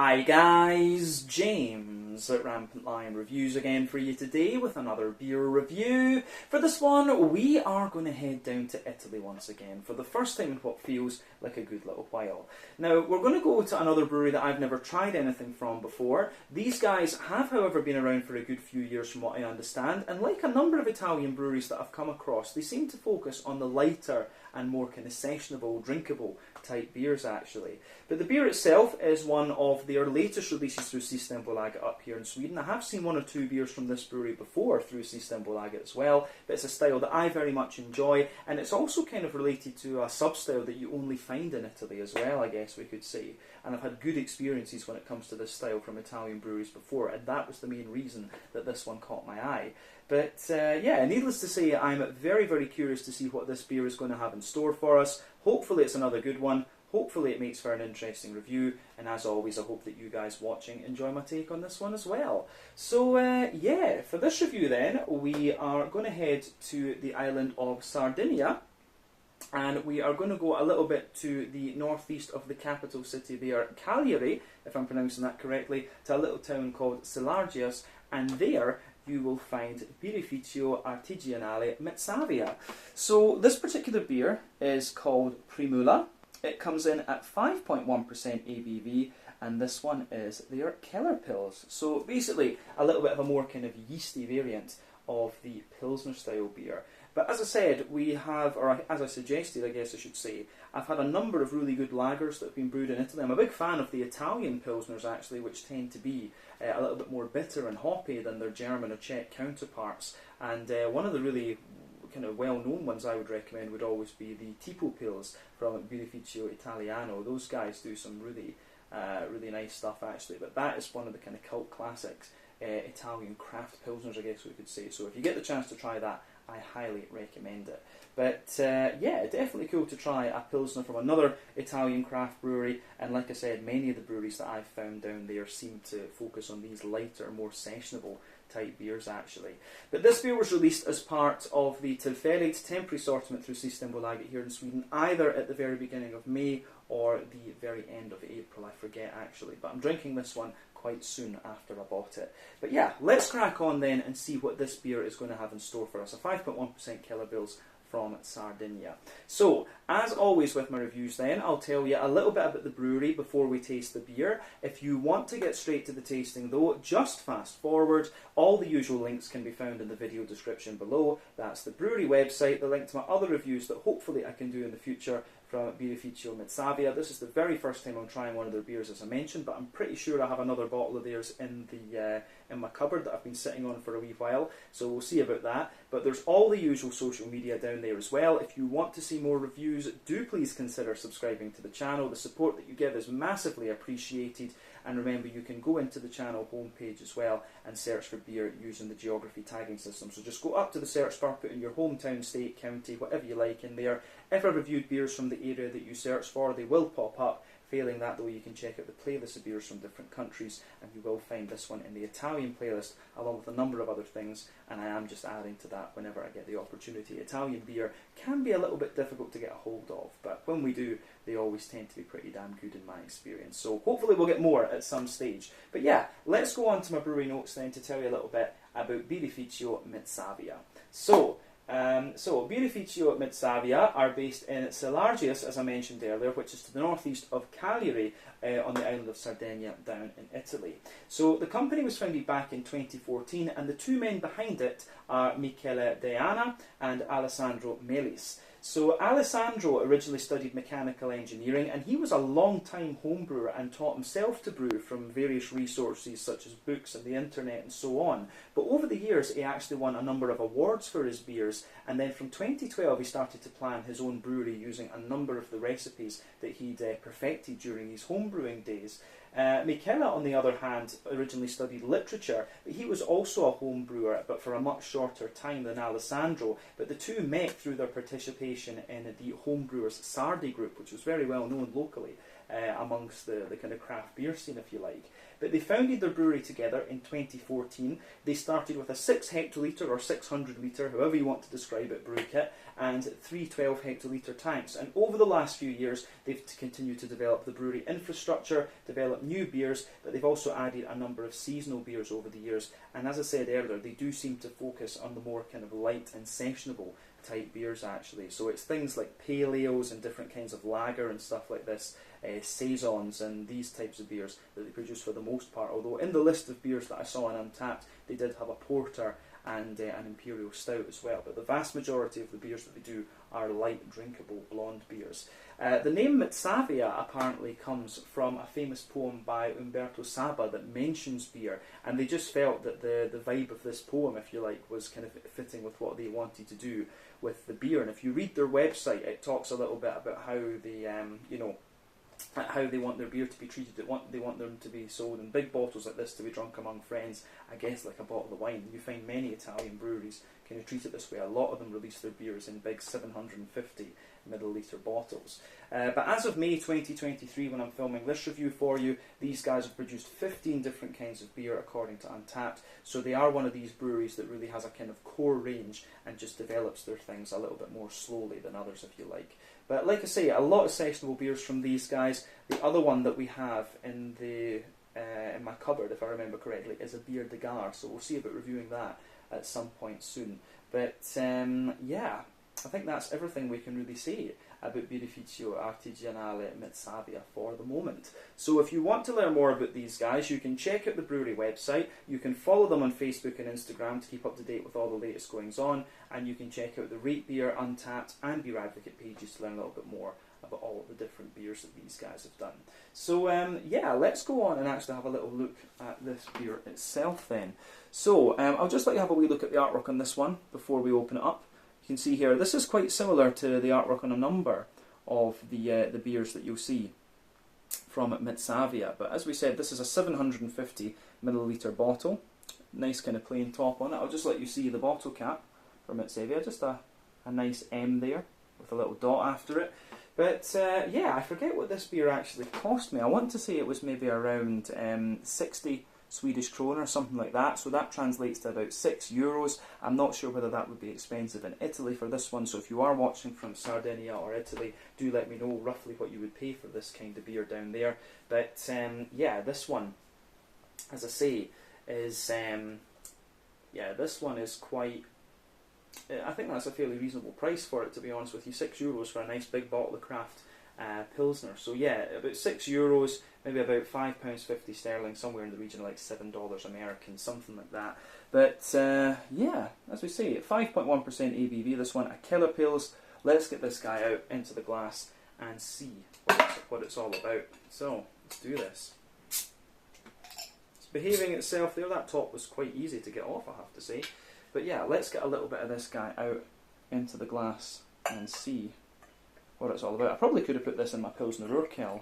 Hi guys, James at Rampant Lion Reviews again for you today with another beer review. For this one, we are going to head down to Italy once again for the first time in what feels like a good little while. Now, we're going to go to another brewery that I've never tried anything from before. These guys have, however, been around for a good few years from what I understand, and like a number of Italian breweries that I've come across, they seem to focus on the lighter and more kind of sessionable, drinkable type beers actually. But the beer itself is one of their latest releases through Systembolaget up here in Sweden. I have seen one or two beers from this brewery before through Systembolaget as well, but it's a style that I very much enjoy, and it's also kind of related to a sub-style that you only find in Italy as well, I guess we could say. And I've had good experiences when it comes to this style from Italian breweries before, and that was the main reason that this one caught my eye. But yeah, needless to say, I'm very, very curious to see what this beer is going to have in store for us. Hopefully it's another good one. Hopefully it makes for an interesting review. And as always, I hope that you guys watching enjoy my take on this one as well. So yeah, for this review then, we are going to head to the island of Sardegna. And we are going to go a little bit to the northeast of the capital city there, Cagliari, if I'm pronouncing that correctly, to a little town called Selargius. And there you will find Birrificio Mezzavia. So this particular beer is called Primula. It comes in at 5.1% ABV, and this one is their kellerpils. So basically a little bit of a more kind of yeasty variant of the Pilsner style beer. But as I said, we have, or as I suggested, I guess I should say, I've had a number of really good lagers that have been brewed in Italy. I'm a big fan of the Italian Pilsners actually, which tend to be a little bit more bitter and hoppy than their German or Czech counterparts. And one of the really kind of well-known ones I would recommend would always be the Tipo Pils from Birrificio Italiano. Those guys do some really, really nice stuff actually. But that is one of the kind of cult classics, Italian craft Pilsners, I guess we could say. So if you get the chance to try that, I highly recommend it. But yeah, definitely cool to try a Pilsner from another Italian craft brewery. And like I said, many of the breweries that I've found down there seem to focus on these lighter, more sessionable type beers actually. But this beer was released as part of the Tillfälligt temporary assortment through Systembolaget here in Sweden, either at the very beginning of May or the very end of April, I forget actually. But I'm drinking this one quite soon after I bought it. But yeah, let's crack on then and see what this beer is going to have in store for us. A 5.1% kellerpils from Sardegna. So, as always with my reviews then, I'll tell you a little bit about the brewery before we taste the beer. If you want to get straight to the tasting though, just fast forward. All the usual links can be found in the video description below. That's the brewery website, the link to my other reviews that hopefully I can do in the future from Birrificio Mezzavia. This is the very first time I'm trying one of their beers, as I mentioned, but I'm pretty sure I have another bottle of theirs in my cupboard that I've been sitting on for a wee while, so we'll see about that. But there's all the usual social media down there as well. If you want to see more reviews, do please consider subscribing to the channel. The support that you give is massively appreciated. And remember, you can go into the channel homepage as well and search for beer using the geography tagging system. So just go up to the search bar, put in your hometown, state, county, whatever you like in there. If I reviewed beers from the area that you search for, they will pop up. Failing that though, you can check out the playlist of beers from different countries, and you will find this one in the Italian playlist along with a number of other things, and I am just adding to that whenever I get the opportunity. Italian beer can be a little bit difficult to get a hold of, but when we do, they always tend to be pretty damn good in my experience. So hopefully we'll get more at some stage. But yeah, let's go on to my brewery notes then to tell you a little bit about Birrificio Mezzavia. So Birrificio Mezzavia are based in Selargius, as I mentioned earlier, which is to the northeast of Cagliari on the island of Sardegna down in Italy. So the company was founded back in 2014, and the two men behind it are Michele Deana and Alessandro Melis. So Alessandro originally studied mechanical engineering, and he was a long-time home brewer and taught himself to brew from various resources such as books and the internet and so on. But over the years he actually won a number of awards for his beers, and then from 2012 he started to plan his own brewery using a number of the recipes that he'd perfected during his home brewing days. Michele, on the other hand, originally studied literature, but he was also a home brewer, but for a much shorter time than Alessandro. But the two met through their participation in the homebrewers Sardi group, which was very well known locally. amongst the kind of craft beer scene, if you like. But they founded their brewery together in 2014. They started with a 6 hectolitre or 600 litre, however you want to describe it, brew kit, and 3 12 hectolitre tanks. And over the last few years, they've continued to develop the brewery infrastructure, develop new beers, but they've also added a number of seasonal beers over the years. And as I said earlier, they do seem to focus on the more kind of light and sessionable type beers, actually. So it's things like pale ales and different kinds of lager and stuff like this, saisons and these types of beers that they produce for the most part. Although in the list of beers that I saw on Untappd, they did have a porter and an imperial stout as well. But the vast majority of the beers that they do are light, drinkable, blonde beers. The name Mezzavia apparently comes from a famous poem by Umberto Saba that mentions beer, and they just felt that the vibe of this poem, if you like, was kind of fitting with what they wanted to do with the beer. And if you read their website, it talks a little bit about how they, how they want their beer to be treated. They want them to be sold in big bottles like this to be drunk among friends, I guess like a bottle of wine. You find many Italian breweries kind of treat it this way. A lot of them release their beers in big 750 milliliter bottles. But as of May 2023, when I'm filming this review for you, these guys have produced 15 different kinds of beer according to Untappd. So they are one of these breweries that really has a kind of core range and just develops their things a little bit more slowly than others, if you like. But like I say, a lot of sessionable beers from these guys. The other one that we have in my cupboard, if I remember correctly, is a Bier de Gare. So we'll see about reviewing that at some point soon. But yeah, I think that's everything we can really say about Birrificio Artigianale Mezzavia for the moment. So if you want to learn more about these guys, you can check out the brewery website, you can follow them on Facebook and Instagram to keep up to date with all the latest goings on, and you can check out the Rate Beer, Untappd and Beer Advocate pages to learn a little bit more about all of the different beers that these guys have done. So yeah, let's go on and actually have a little look at this beer itself then. So I'll just let you have a wee look at the artwork on this one before we open it up. You can see here, this is quite similar to the artwork on a number of the beers that you'll see from Mezzavia. But as we said, this is a 750 milliliter bottle. Nice kind of plain top on it. I'll just let you see the bottle cap from Mezzavia. Just a nice M there with a little dot after it. But yeah, I forget what this beer actually cost me. I want to say it was maybe around 60 Swedish krona or something like that, so that translates to about €6. I'm not sure whether that would be expensive in Italy for this one, so if you are watching from Sardegna or Italy, do let me know roughly what you would pay for this kind of beer down there. But yeah, this one, as I say, is yeah, this one is quite, I think that's a fairly reasonable price for it, to be honest with you. €6 for a nice big bottle of craft Pilsner. So yeah, about €6, maybe about £5.50 sterling, somewhere in the region of like $7 American, something like that. But yeah, as we say, 5.1% ABV, this one, a kellerpils. Let's get this guy out into the glass and see what it's all about. So, let's do this. It's behaving itself there. That top was quite easy to get off, I have to say. But yeah, let's get a little bit of this guy out into the glass and see what it's all about. I probably could have put this in my Pilsner Urquell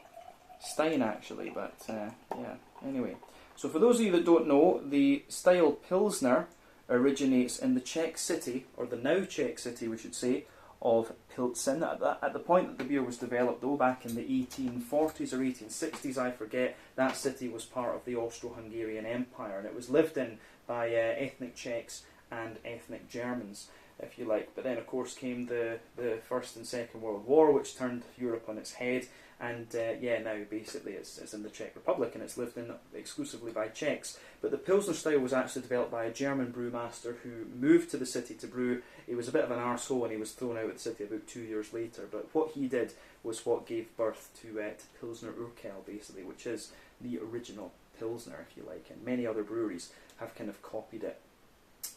Stein actually, but yeah, anyway. So for those of you that don't know, the style Pilsner originates in the Czech city, or the now Czech city we should say, of Pilsen. At the point that the beer was developed, though, back in the 1840s or 1860s, I forget, that city was part of the Austro-Hungarian Empire, and it was lived in by ethnic Czechs and ethnic Germans, if you like. But then of course came the First and Second World War, which turned Europe on its head, and yeah, now basically it's in the Czech Republic and it's lived in exclusively by Czechs. But the Pilsner style was actually developed by a German brewmaster who moved to the city to brew. He was a bit of an arsehole and he was thrown out of the city about 2 years later, but what he did was what gave birth to Pilsner Urquell, basically, which is the original Pilsner, if you like, and many other breweries have kind of copied it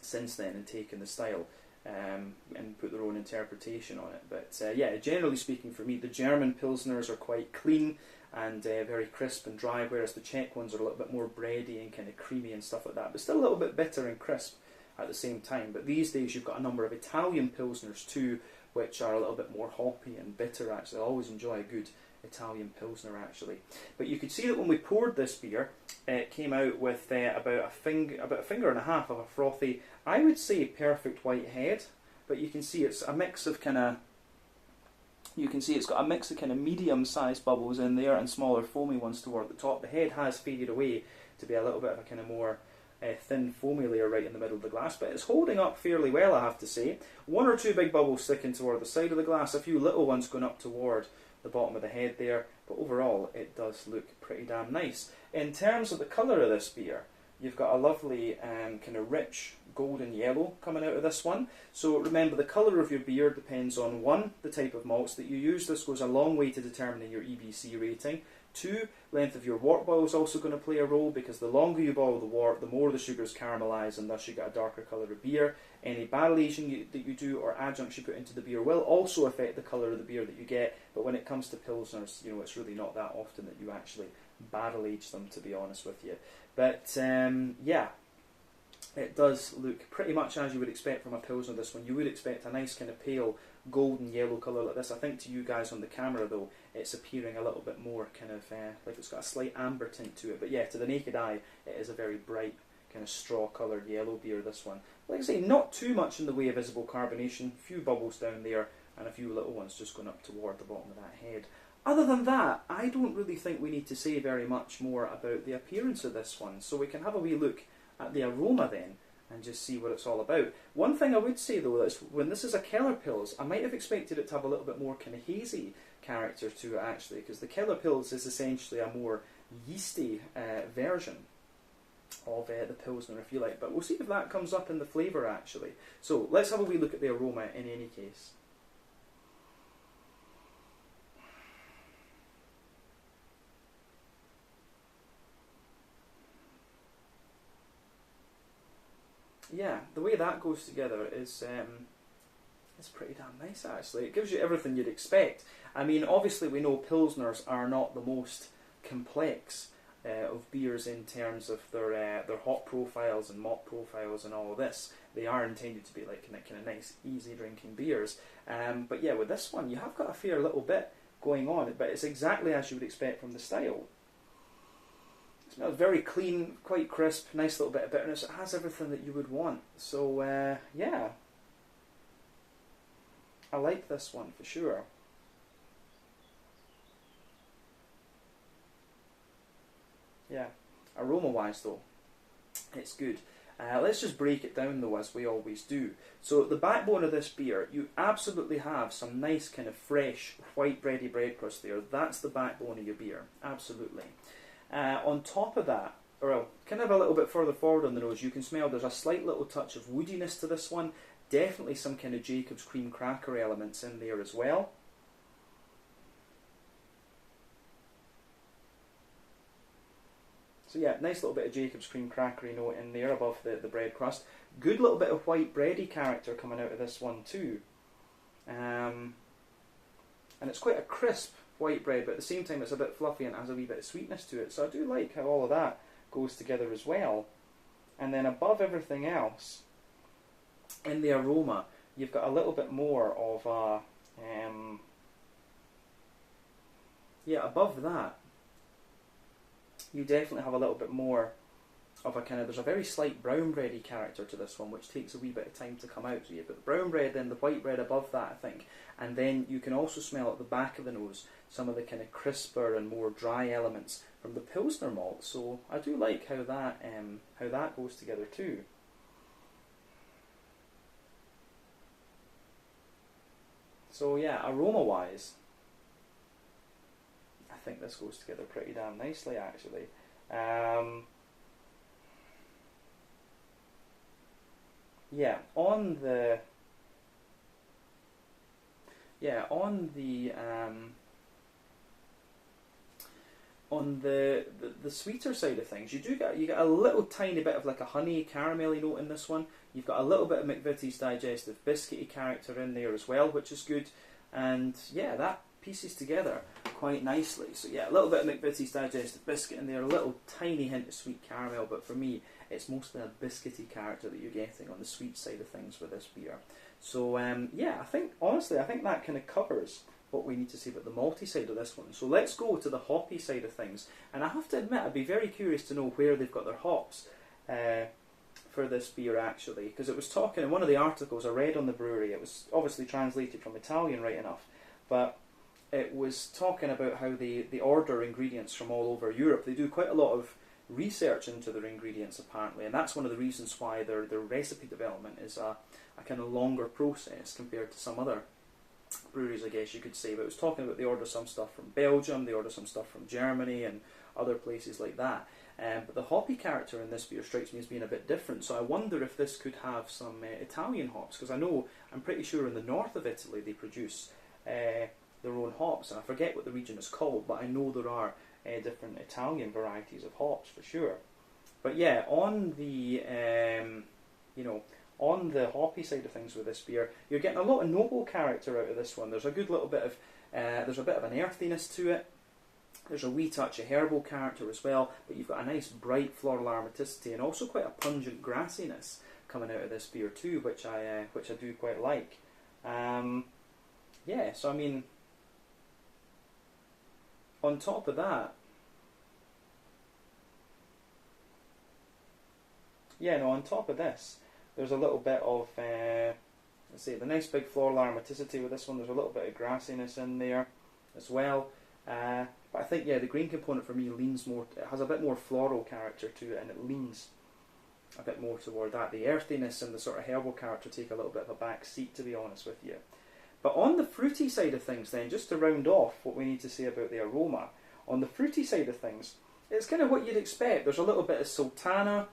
since then and taken the style and put their own interpretation on it. But yeah, generally speaking, for me, the German Pilsners are quite clean and very crisp and dry, whereas the Czech ones are a little bit more bready and kind of creamy and stuff like that, but still a little bit bitter and crisp at the same time. But these days you've got a number of Italian Pilsners too, which are a little bit more hoppy and bitter actually. I always enjoy a good Italian Pilsner actually. But you could see that when we poured this beer, it came out with about a finger and a half of a frothy, I would say perfect white head, but you can see it's a mix of kind of, You can see it's got a mix of kind of medium-sized bubbles in there and smaller foamy ones toward the top. The head has faded away to be a little bit of a kind of more thin foamy layer right in the middle of the glass, but it's holding up fairly well, I have to say. One or two big bubbles sticking toward the side of the glass, a few little ones going up toward the bottom of the head there, but overall it does look pretty damn nice. In terms of the colour of this beer, you've got a lovely kind of rich golden yellow coming out of this one. So remember, the colour of your beer depends on 1, the type of malts that you use. This goes a long way to determining your EBC rating. 2, length of your wort boil is also going to play a role, because the longer you boil the wort, the more the sugars caramelise, and thus you get a darker colour of beer. Any barrel aging that you do or adjuncts you put into the beer will also affect the colour of the beer that you get, but when it comes to pilsners, you know, it's really not that often that you actually barrel age them, to be honest with you. But yeah, it does look pretty much as you would expect from a pilsner. This one, you would expect a nice kind of pale golden yellow colour like this. I think to you guys on the camera though, it's appearing a little bit more kind of like it's got a slight amber tint to it, but yeah, to the naked eye it is a very bright kind of straw coloured yellow beer, this one. Like I say, not too much in the way of visible carbonation, a few bubbles down there and a few little ones just going up toward the bottom of that head. Other than that, I don't really think we need to say very much more about the appearance of this one, so we can have a wee look at the aroma then and just see what it's all about. One thing I would say though is, when this is a kellerpils, I might have expected it to have a little bit more kind of hazy character to it actually, because the kellerpils is essentially a more yeasty version of the pilsner, if you like, but we'll see if that comes up in the flavour actually. So let's have a wee look at the aroma in any case. Yeah, the way that goes together is pretty damn nice actually. It gives you everything you'd expect. I mean, obviously we know pilsners are not the most complex of beers in terms of their hop profiles and malt profiles and all of this. They are intended to be like kind of nice, easy drinking beers. But yeah, with this one, you have got a fair little bit going on, but it's exactly as you would expect from the style. It smells very clean, quite crisp, nice little bit of bitterness. It has everything that you would want. So yeah, I like this one for sure. Yeah, aroma-wise though, it's good. Let's just break it down though, as we always do. So the backbone of this beer, you absolutely have some nice kind of fresh white bready bread crust there. That's the backbone of your beer, absolutely. On top of that, or kind of a little bit further forward on the nose, you can smell there's a slight little touch of woodiness to this one. Definitely some kind of Jacob's cream cracker elements in there as well. So yeah, nice little bit of Jacob's cream crackery note in there above the bread crust. Good little bit of white bready character coming out of this one too. And it's quite a crisp white bread, but at the same time it's a bit fluffy and has a wee bit of sweetness to it. So I do like how all of that goes together as well. And then above everything else, in the aroma, you've got a little bit more of a... yeah, above that, you definitely have a little bit more of a kind of, there's a very slight brown bready character to this one, which takes a wee bit of time to come out. So you've got the brown bread, then the white bread above that, I think. And then you can also smell at the back of the nose some of the kind of crisper and more dry elements from the Pilsner malt. So I do like how that goes together too. So yeah, aroma-wise, I think this goes together pretty damn nicely actually. Yeah, on the sweeter side of things, you get a little tiny bit of like a honey caramelly note in this one. You've got a little bit of McVitie's digestive biscuity character in there as well, which is good. And yeah, that pieces together quite nicely. So yeah, a little bit of McVitie's digestive biscuit in there, a little tiny hint of sweet caramel, but for me it's mostly a biscuity character that you're getting on the sweet side of things with this beer. So yeah, I think that kind of covers what we need to say about the malty side of this one. So let's go to the hoppy side of things. And I have to admit, I'd be very curious to know where they've got their hops for this beer actually, because it was talking in one of the articles I read on the brewery, it was obviously translated from Italian right enough, but it was talking about how they order ingredients from all over Europe. They do quite a lot of research into their ingredients apparently, and that's one of the reasons why their recipe development is a kind of longer process compared to some other breweries, I guess you could say. But it was talking about they order some stuff from Belgium, they order some stuff from Germany and other places like that. But the hoppy character in this beer strikes me as being a bit different, so I wonder if this could have some Italian hops, because I'm pretty sure in the north of Italy they produce their own hops, and I forget what the region is called, but I know there are different Italian varieties of hops for sure. But yeah, on the on the hoppy side of things with this beer, you're getting a lot of noble character out of this one. There's a good little bit of there's a bit of an earthiness to it. There's a wee touch of herbal character as well, but you've got a nice bright floral aromaticity and also quite a pungent grassiness coming out of this beer too, which I do quite like. Yeah, so I mean, on top of that, on top of this, there's a little bit of, let's see, the nice big floral aromaticity with this one. There's a little bit of grassiness in there as well. But I think, the green component for me leans more, it has a bit more floral character to it, and it leans a bit more toward that. The earthiness and the sort of herbal character take a little bit of a back seat, to be honest with you. But on the fruity side of things then, just to round off what we need to say about the aroma, on the fruity side of things, it's kind of what you'd expect. There's a little bit of sultana.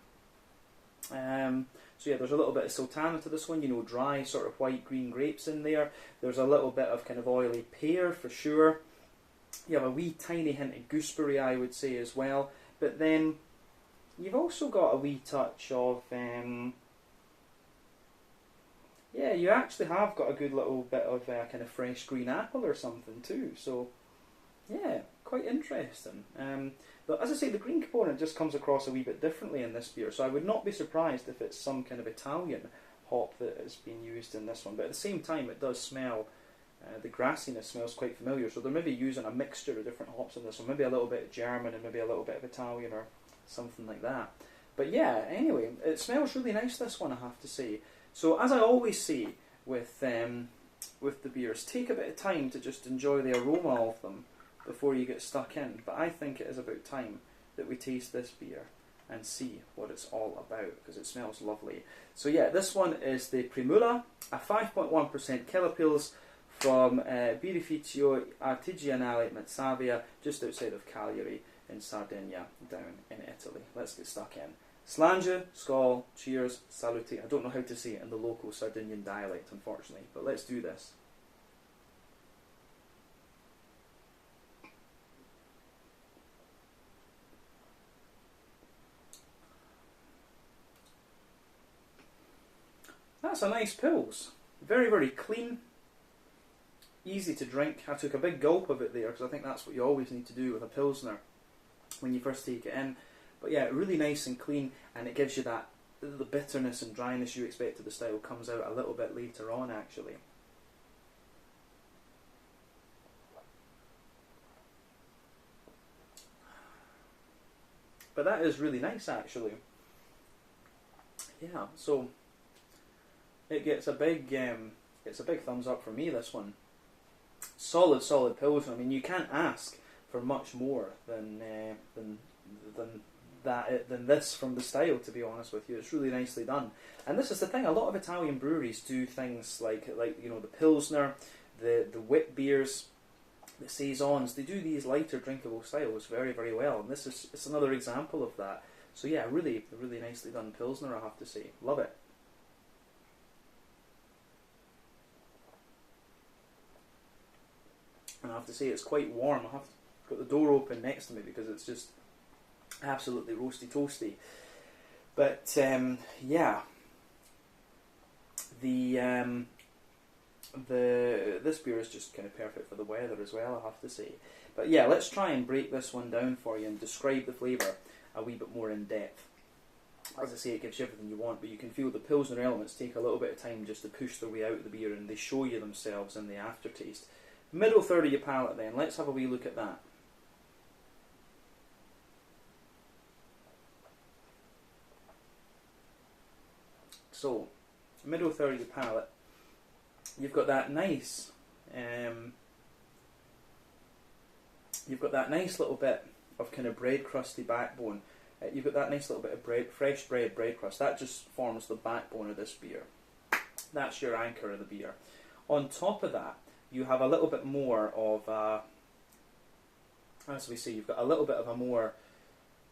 So there's a little bit of sultana to this one, dry sort of white-green grapes in there. There's a little bit of kind of oily pear for sure. You have a wee tiny hint of gooseberry, I would say, as well. But then you've also got a wee touch of, you actually have got a good little bit of kind of fresh green apple or something too. So, yeah, quite interesting. But as I say, the green component just comes across a wee bit differently in this beer, so I would not be surprised if it's some kind of Italian hop that is being used in this one. But at the same time, it does smell, the grassiness smells quite familiar, so they're maybe using a mixture of different hops in this one, maybe a little bit of German and maybe a little bit of Italian or something like that. But yeah, anyway, it smells really nice, this one, I have to say. So as I always say with the beers, take a bit of time to just enjoy the aroma of them before you get stuck in. But I think it is about time that we taste this beer and see what it's all about, because it smells lovely. So yeah, this one is the Primula, a 5.1% kellerpils from Birrificio Mezzavia, just outside of Cagliari in Sardegna, down in Italy. Let's get stuck in. Slange, skål, cheers, salute. I don't know how to say it in the local Sardinian dialect, unfortunately, but let's do this. That's a nice pils. Very, very clean. Easy to drink. I took a big gulp of it there because I think that's what you always need to do with a Pilsner when you first take it in. But yeah, really nice and clean, and it gives you that, the bitterness and dryness you expect of the style comes out a little bit later on actually. But that is really nice actually. Yeah, so it gets a big thumbs up from me, this one. Solid Pilsner. I mean, you can't ask for much more than this from the style, to be honest with you. It's really nicely done. And this is the thing, a lot of Italian breweries do things like the Pilsner, the wit beers, the Saisons. They do these lighter drinkable styles very, very well, and it's another example of that. So yeah, really nicely done Pilsner, I have to say. Love it. And I have to say it's quite warm. I have got the door open next to me because it's just absolutely roasty toasty. But yeah, this beer is just kind of perfect for the weather as well, I have to say. But yeah, let's try and break this one down for you and describe the flavour a wee bit more in depth. As I say, it gives you everything you want, but you can feel the Pilsner elements take a little bit of time just to push their way out of the beer, and they show you themselves in the aftertaste. Middle third of your palate then, let's have a wee look at that. So, middle third of your palate, you've got that nice you've got that nice little bit of kind of bread crusty backbone. You've got that nice little bit of fresh bread crust. That just forms the backbone of this beer. That's your anchor of the beer. On top of that, you have a little bit more of, as we say, you've got a little bit of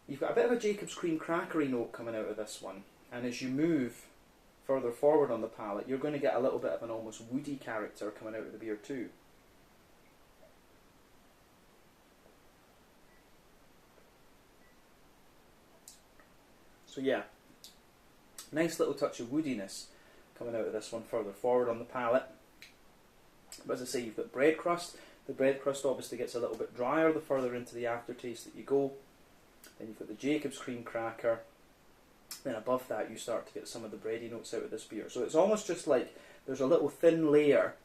you've got a bit of a Jacob's cream crackery note coming out of this one. And as you move further forward on the palate, you're going to get a little bit of an almost woody character coming out of the beer too. So yeah, nice little touch of woodiness coming out of this one further forward on the palate. But as I say, you've got bread crust. The bread crust obviously gets a little bit drier the further into the aftertaste that you go. Then you've got the Jacob's cream cracker. Then above that you start to get some of the bready notes out of this beer. So it's almost just like there's a little thin layer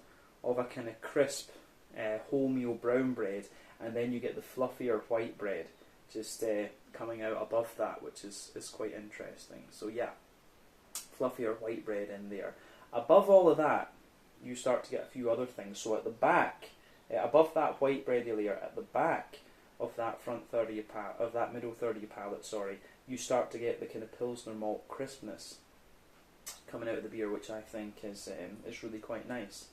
of a kind of crisp wholemeal brown bread, and then you get the fluffier white bread just coming out above that, which is quite interesting. So yeah, fluffier white bread in there. Above all of that, you start to get a few other things. So at the back, above that white bready layer, at the back of that front third of your of that middle third of your palate, you start to get the kind of Pilsner malt crispness coming out of the beer, which I think is really quite nice.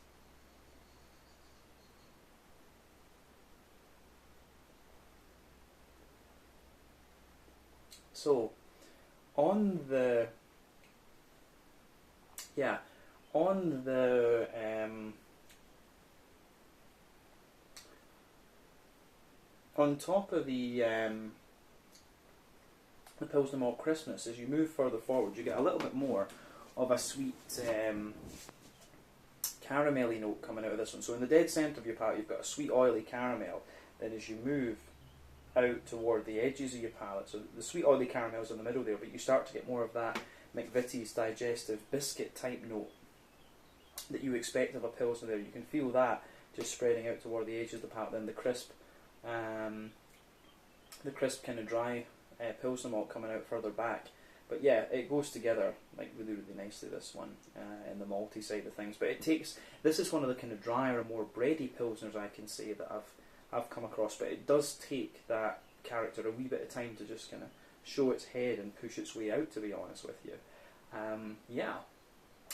So, on the on top of the Pilsner malt crispness, as you move further forward, you get a little bit more of a sweet caramelly note coming out of this one. So in the dead centre of your palate, you've got a sweet oily caramel. Then as you move out toward the edges of your palate, so the sweet oily caramel's in the middle there, but you start to get more of that McVitie's digestive biscuit type note that you expect of a Pilsner there. You can feel that just spreading out toward the edges of the palate. Then the crisp kind of dry Pilsner malt coming out further back. But yeah, it goes together like really, really nicely, this one, in the malty side of things. But this is one of the kind of drier and more bready Pilsners I can say that I've come across, but it does take that character a wee bit of time to just kind of show its head and push its way out, to be honest with you. Yeah,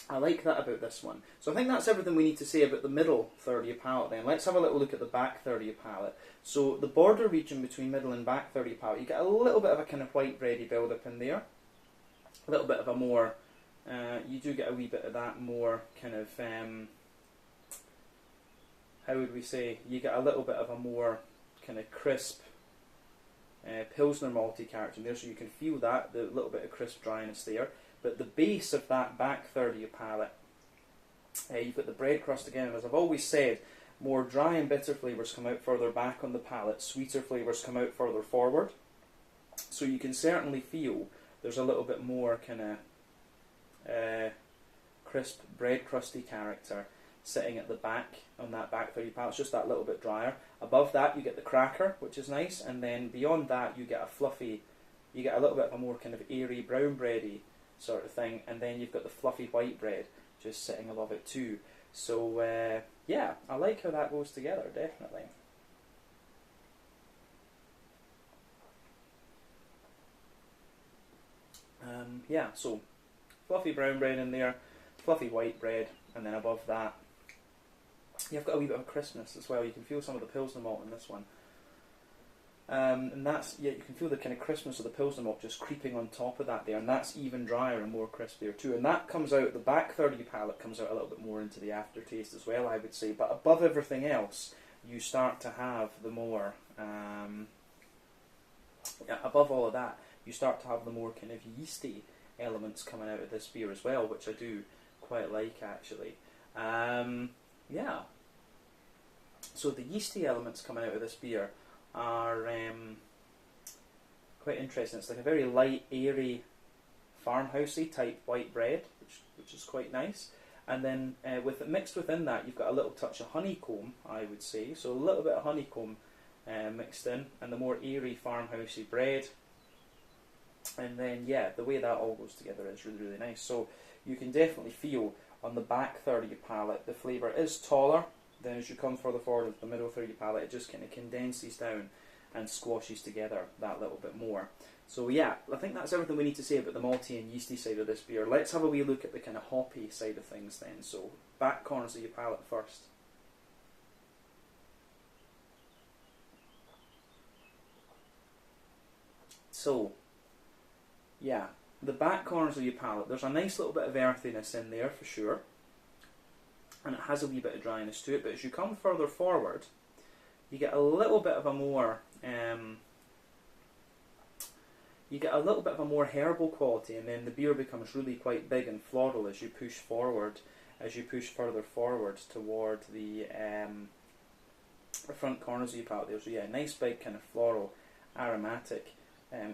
I like that about this one. So I think that's everything we need to say about the middle third of your palate then. Let's have a little look at the back third of your palate. So the border region between middle and back third of your palate, you get a little bit of a kind of white bready build up in there. A little bit of a more, you do get a wee bit of that more kind of, how would we say, you get a little bit of a more kind of crisp Pilsner malty character in there, so you can feel that, the little bit of crisp dryness there. But the base of that back third of your palate, you've got the bread crust again, and as I've always said, more dry and bitter flavours come out further back on the palate, sweeter flavours come out further forward. So you can certainly feel there's a little bit more kind of crisp bread crusty character sitting at the back on that back third of your palate. It's just that little bit drier. Above that you get the cracker, which is nice, and then beyond that you get a fluffy, you get a little bit of a more kind of airy brown bready sort of thing, and then you've got the fluffy white bread just sitting above it too. So yeah, I like how that goes together, definitely. Yeah, so fluffy brown bread in there, fluffy white bread, and then above that you've got a wee bit of crispness as well. You can feel some of the Pilsner malt in this one. And that's, yeah, you can feel the kind of crispness of the Pilsner malt just creeping on top of that there, and that's even drier and more crisp there too. And that comes out, the back third of your palate comes out a little bit more into the aftertaste as well, I would say. But above everything else, you start to have the more, above all of that, you start to have the more kind of yeasty elements coming out of this beer as well, which I do quite like actually. Yeah. So the yeasty elements coming out of this beer are quite interesting. It's like a very light, airy, farmhousey type white bread, which is quite nice. And then mixed within that, you've got a little touch of honeycomb, I would say. So a little bit of honeycomb mixed in, and the more airy, farmhousey bread. And then, yeah, the way that all goes together is really, really nice. So you can definitely feel on the back third of your palate, the flavour is taller then as you come further forward into the middle third of your palate, it just kind of condenses down and squashes together that little bit more. So yeah, I think that's everything we need to say about the malty and yeasty side of this beer. Let's have a wee look at the kind of hoppy side of things then. So back corners of your palate first. So yeah, the back corners of your palate, there's a nice little bit of earthiness in there for sure, and it has a wee bit of dryness to it, but as you come further forward, you get a little bit of a more herbal quality, and then the beer becomes really quite big and floral as you push further forward toward the front corners of your palate there. So yeah, nice big kind of floral, aromatic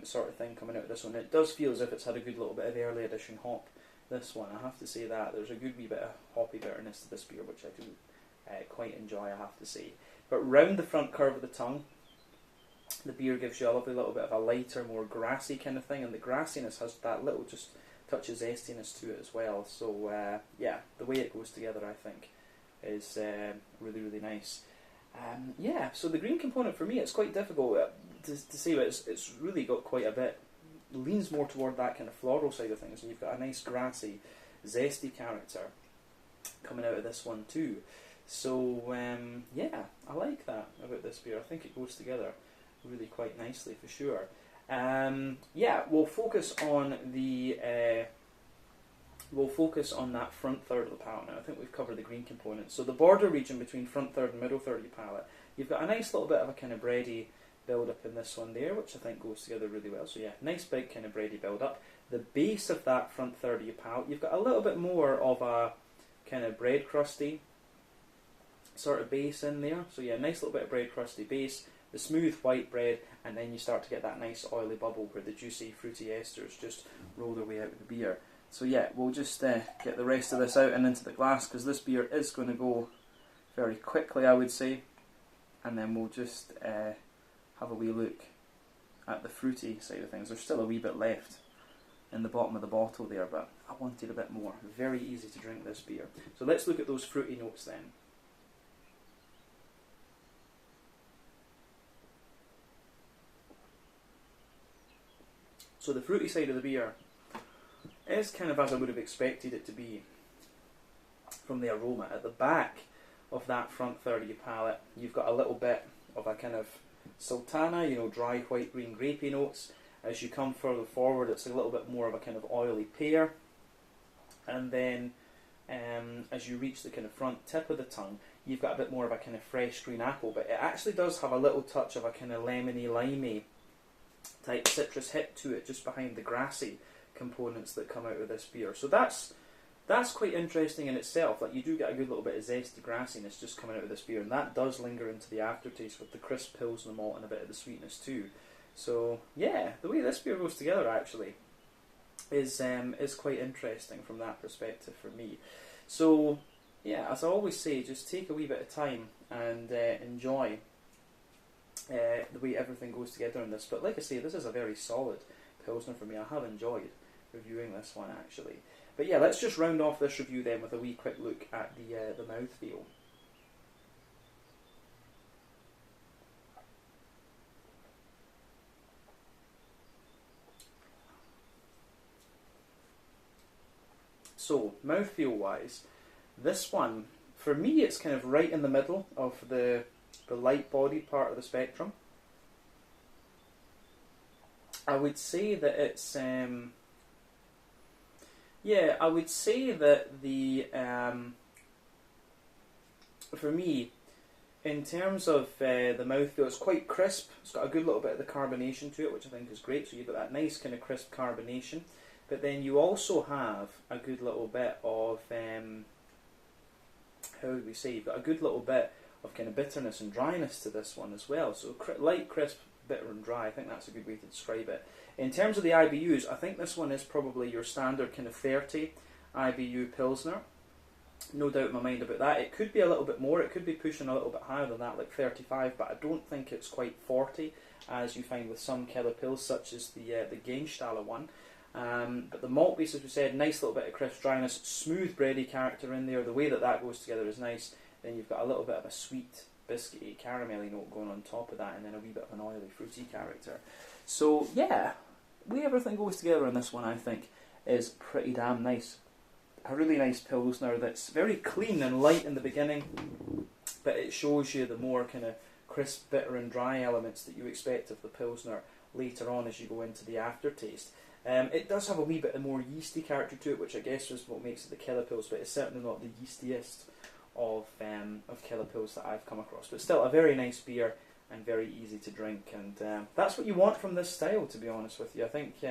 sort of thing coming out of this one. It does feel as if it's had a good little bit of early edition hop, this one, I have to say that. There's a good wee bit of hoppy bitterness to this beer, which I do quite enjoy, I have to say. But round the front curve of the tongue, the beer gives you a lovely little bit of a lighter, more grassy kind of thing, and the grassiness has that little just touch of zestiness to it as well. So yeah, the way it goes together, I think, is really, really nice. Yeah, so the green component for me, it's quite difficult to say, but it's really got quite a bit, leans more toward that kind of floral side of things, and you've got a nice grassy, zesty character coming out of this one too. So yeah, I like that about this beer. I think it goes together really quite nicely for sure. Yeah, we'll focus on that front third of the palate now. I think we've covered the green component. So the border region between front third and middle third of your palate, you've got a nice little bit of a kind of bready build up in this one there, which I think goes together really well. So yeah, nice big kind of bready build up. The base of that front third of your palate, you've got a little bit more of a kind of bread crusty sort of base in there. So yeah, nice little bit of bread crusty base, the smooth white bread, and then you start to get that nice oily bubble where the juicy fruity esters just roll their way out of the beer. So yeah, we'll just get the rest of this out and into the glass, because this beer is going to go very quickly, I would say. And then we'll just have a wee look at the fruity side of things. There's still a wee bit left in the bottom of the bottle there, but I wanted a bit more. Very easy to drink this beer. So let's look at those fruity notes then. So the fruity side of the beer is kind of as I would have expected it to be from the aroma. At the back of that front third of your palate, you've got a little bit of a kind of sultana, you know, dry white green grapey notes. As you come further forward, it's a little bit more of a kind of oily pear. And then as you reach the kind of front tip of the tongue, you've got a bit more of a kind of fresh green apple, but it actually does have a little touch of a kind of lemony, limey type citrus hit to it, just behind the grassy components that come out of this beer. So that's quite interesting in itself. Like, you do get a good little bit of zesty grassiness just coming out of this beer, and that does linger into the aftertaste with the crisp pilsner malt and a bit of the sweetness too. So yeah, the way this beer goes together actually is quite interesting from that perspective for me. So yeah, as I always say, just take a wee bit of time and enjoy the way everything goes together in this. But like I say, this is a very solid pilsner for me. I have enjoyed reviewing this one actually. But yeah, let's just round off this review then with a wee quick look at the mouthfeel. So, mouthfeel wise, this one, for me, it's kind of right in the middle of the light bodied part of the spectrum. I would say that it's yeah, I would say that the for me, in terms of the mouthfeel, it's quite crisp. It's got a good little bit of the carbonation to it, which I think is great. So you've got that nice kind of crisp carbonation, but then you also have a good little bit of how would we say? You've got a good little bit of kind of bitterness and dryness to this one as well. So light, crisp, bitter and dry. I think that's a good way to describe it. In terms of the IBUs, I think this one is probably your standard kind of 30 IBU Pilsner. No doubt in my mind about that. It could be a little bit more. It could be pushing a little bit higher than that, like 35, but I don't think it's quite 40, as you find with some kellerpils, such as the Genstaler one. But the malt base, as we said, nice little bit of crisp dryness, smooth bready character in there. The way that goes together is nice. then you've got a little bit of a sweet, biscuity, caramelly note going on top of that, and then a wee bit of an oily, fruity character. So yeah, the way everything goes together in this one, I think, is pretty damn nice. A really nice Pilsner that's very clean and light in the beginning, but it shows you the more kind of crisp, bitter and dry elements that you expect of the Pilsner later on as you go into the aftertaste. It does have a wee bit more yeasty character to it, which I guess is what makes it the kellerpils, but it's certainly not the yeastiest of kellerpils that I've come across. But still, a very nice beer and very easy to drink, and that's what you want from this style, to be honest with you. I think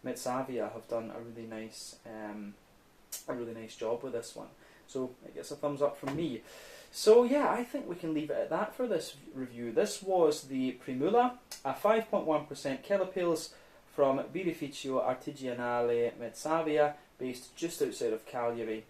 Mezzavia have done a really nice job with this one. So it gets a thumbs up from me. So yeah, I think we can leave it at that for this review. This was the Primula, a 5.1% kellerpils from Birrificio Mezzavia, based just outside of Cagliari,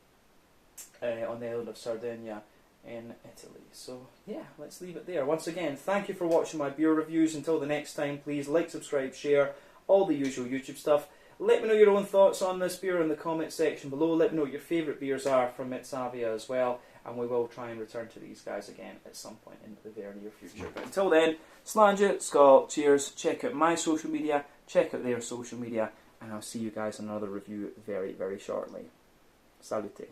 on the island of Sardegna in Italy. So yeah, let's leave it there. Once again, thank you for watching my beer reviews. Until the next time, please like, subscribe, share, all the usual YouTube stuff. Let me know your own thoughts on this beer in the comment section below. Let me know what your favourite beers are from Mezzavia as well, and we will try and return to these guys again at some point in the very near future. But until then, Slange, Skål, cheers, check out my social media, check out their social media, and I'll see you guys in another review very, very shortly. Salute.